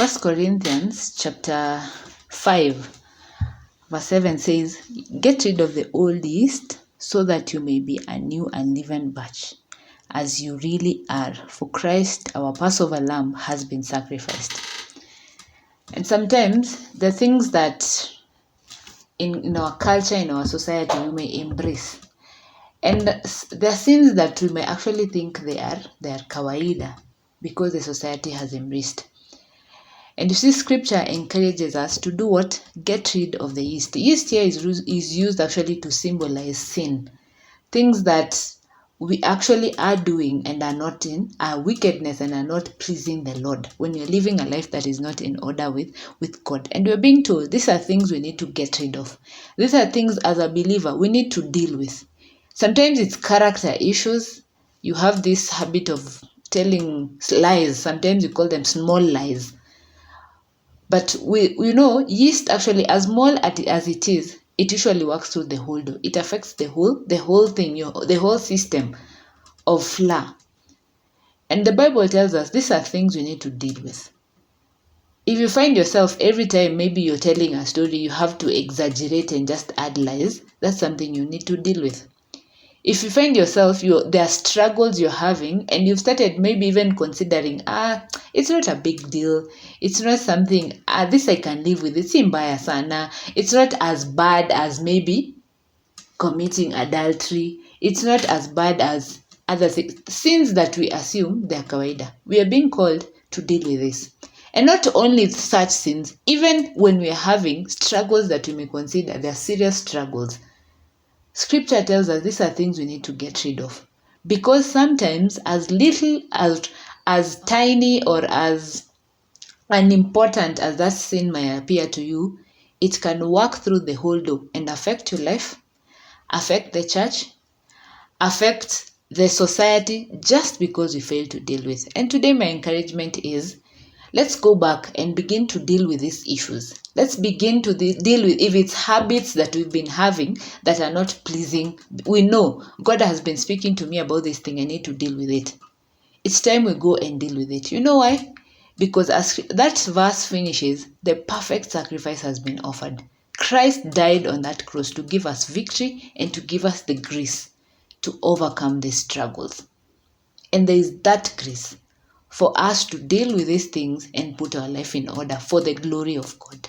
First Corinthians chapter 5 verse 7 says, "Get rid of the old yeast so that you may be a new unleavened batch, as you really are. For Christ, our Passover lamb, has been sacrificed." And sometimes the things that in our culture, in our society, we may embrace. And there are sins that we may actually think they are kawaida because the society has embraced. And you see, scripture encourages us to do what? Get rid of the yeast. Yeast here is used actually to symbolize sin. Things that we actually are doing and are not in, are wickedness and are not pleasing the Lord. When you're living a life that is not in order with God. And we're being told these are things we need to get rid of. These are things as a believer we need to deal with. Sometimes it's character issues. You have this habit of telling lies. Sometimes you call them small lies. But we know yeast actually, as small as it is, it usually works through the whole dough. It affects the whole thing, the whole system of flour. And the Bible tells us these are things we need to deal with. If you find yourself every time maybe you're telling a story, you have to exaggerate and just add lies, that's something you need to deal with. If you find yourself, there are struggles you're having and you've started maybe even considering, it's not a big deal. It's not something, this I can live with. It's mbaya sana. It's not as bad as maybe committing adultery. It's not as bad as other things. Sins that we assume they're kawaida. We are being called to deal with this. And not only such sins, even when we are having struggles that we may consider they're serious struggles, Scripture tells us these are things we need to get rid of. Because sometimes as little as tiny or as unimportant as that sin may appear to you, it can work through the whole dough and affect your life, affect the church, affect the society, just because we fail to deal with. And today my encouragement is, let's go back and begin to deal with these issues. Let's begin to deal with, if it's habits that we've been having that are not pleasing. We know God has been speaking to me about this thing. I need to deal with it. It's time we go and deal with it. You know why? Because as that verse finishes, the perfect sacrifice has been offered. Christ died on that cross to give us victory and to give us the grace to overcome these struggles. And there is that grace for us to deal with these things and put our life in order for the glory of God.